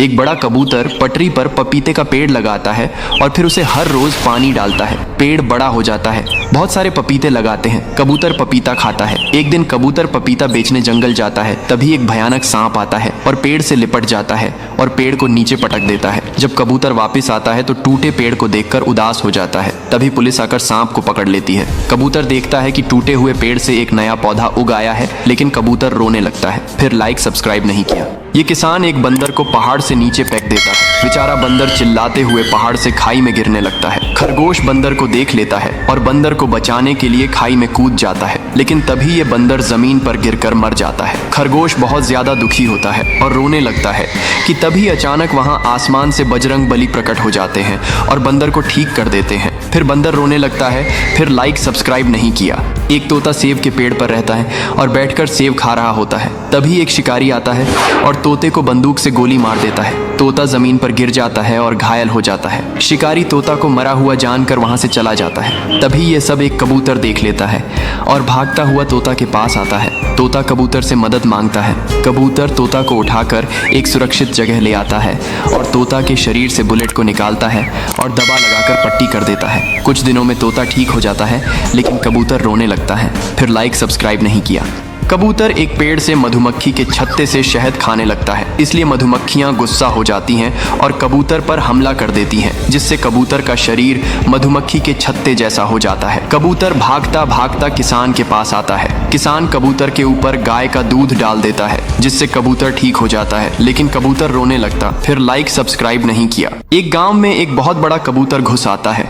एक बड़ा कबूतर पटरी पर पपीते का पेड़ लगाता है और फिर उसे हर रोज पानी डालता है। पेड़ बड़ा हो जाता है, बहुत सारे पपीते लगाते हैं। कबूतर पपीता खाता है। एक दिन कबूतर पपीता बेचने जंगल जाता है, तभी एक भयानक सांप आता है और पेड़ से लिपट जाता है और पेड़ को नीचे पटक देता है। जब कबूतर वापस आता है तो टूटे पेड़ को देखकर उदास हो जाता है। तभी पुलिस आकर सांप को पकड़ लेती है। कबूतर देखता है कि टूटे हुए पेड़ से एक नया पौधा उग आया है, लेकिन कबूतर रोने लगता है। फिर लाइक सब्सक्राइब नहीं किया। ये किसान एक बंदर को पहाड़ से नीचे फेंक देता है। बेचारा बंदर चिल्लाते हुए पहाड़ से खाई में गिरने लगता है। खरगोश बंदर को देख लेता है और बंदर को बचाने के लिए खाई में कूद जाता है, लेकिन तभी ये बंदर जमीन पर गिरकर मर जाता है। खरगोश बहुत ज्यादा दुखी होता है और रोने लगता है कि तभी अचानक वहां आसमान से बजरंग बली प्रकट हो जाते हैं और बंदर को ठीक कर देते हैं। फिर बंदर रोने लगता है। फिर लाइक सब्सक्राइब नहीं किया। एक तोता सेब के पेड़ पर रहता है और बैठकर सेब खा रहा होता है। तभी एक शिकारी आता है और तोते को बंदूक से गोली मार देता है। तोता जमीन पर गिर जाता है और घायल हो जाता है। शिकारी तोता को मरा हुआ जानकर वहां से चला जाता है। तभी ये सब एक कबूतर देख लेता है और भागता हुआ तोता के पास आता है। तोता कबूतर से मदद मांगता है। कबूतर तोता को उठाकर एक सुरक्षित जगह ले आता है और तोता के शरीर से बुलेट को निकालता है और दबा लगाकर पट्टी कर देता है। कुछ दिनों में तोता ठीक हो जाता है, लेकिन कबूतर रोने लगता है। फिर लाइक सब्सक्राइब नहीं किया। कबूतर एक पेड़ से मधुमक्खी के छत्ते से शहद खाने लगता है, इसलिए मधुमक्खियां गुस्सा हो जाती हैं और कबूतर पर हमला कर देती हैं, जिससे कबूतर का शरीर मधुमक्खी के छत्ते जैसा हो जाता है। कबूतर भागता भागता किसान के पास आता है। किसान कबूतर के ऊपर गाय का दूध डाल देता है, जिससे कबूतर ठीक हो जाता है, लेकिन कबूतर रोने लगता। फिर लाइक सब्सक्राइब नहीं किया। एक गाँव में एक बहुत बड़ा कबूतर घुस आता है।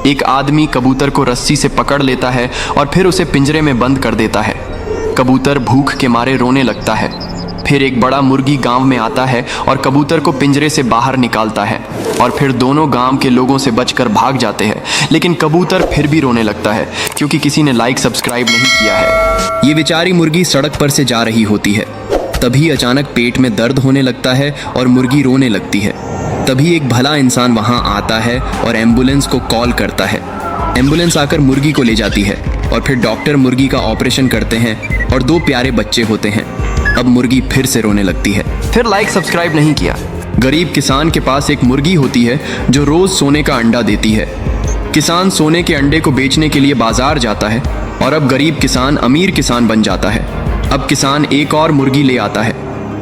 एक आदमी कबूतर को रस्सी से पकड़ लेता है और फिर उसे पिंजरे में बंद कर देता है। कबूतर भूख के मारे रोने लगता है। फिर एक बड़ा मुर्गी गांव में आता है और कबूतर को पिंजरे से बाहर निकालता है और फिर दोनों गांव के लोगों से बचकर भाग जाते हैं, लेकिन कबूतर फिर भी रोने लगता है क्योंकि किसी ने लाइक सब्सक्राइब नहीं किया है। ये बेचारी मुर्गी सड़क पर से जा रही होती है। तभी अचानक पेट में दर्द होने लगता है और मुर्गी रोने लगती है। तभी एक भला इंसान वहां आता है और एम्बुलेंस को कॉल करता है। एम्बुलेंस आकर मुर्गी को ले जाती है और फिर डॉक्टर मुर्गी का ऑपरेशन करते हैं और 2 प्यारे बच्चे होते हैं। अब मुर्गी फिर से रोने लगती है। फिर लाइक सब्सक्राइब नहीं किया। गरीब किसान के पास एक मुर्गी होती है जो रोज सोने का अंडा देती है। किसान सोने के अंडे को बेचने के लिए बाजार जाता है और अब गरीब किसान अमीर किसान बन जाता है। अब किसान एक और मुर्गी ले आता है,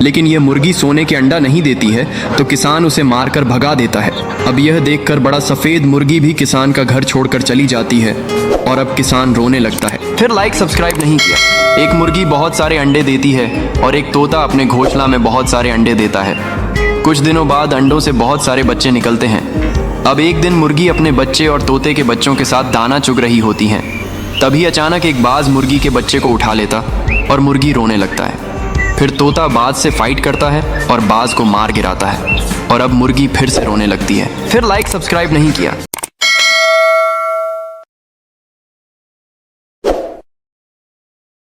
लेकिन यह मुर्गी सोने के अंडा नहीं देती है, तो किसान उसे मारकर भगा देता है। अब यह देखकर बड़ा सफेद मुर्गी भी किसान का घर छोड़कर चली जाती है और अब किसान रोने लगता है। फिर लाइक सब्सक्राइब नहीं किया। एक मुर्गी बहुत सारे अंडे देती है और एक तोता अपने घोंसला में बहुत सारे अंडे देता है। कुछ दिनों बाद अंडों से बहुत सारे बच्चे निकलते हैं। अब एक दिन मुर्गी अपने बच्चे और तोते के बच्चों के साथ दाना चुग रही होती हैं। तभी अचानक एक बाज मुर्गी के बच्चे को उठा लेता और मुर्गी रोने लगता है। फिर तोता बाज से फाइट करता है और बाज को मार गिराता है और अब मुर्गी फिर से रोने लगती है। फिर लाइक सब्सक्राइब नहीं किया।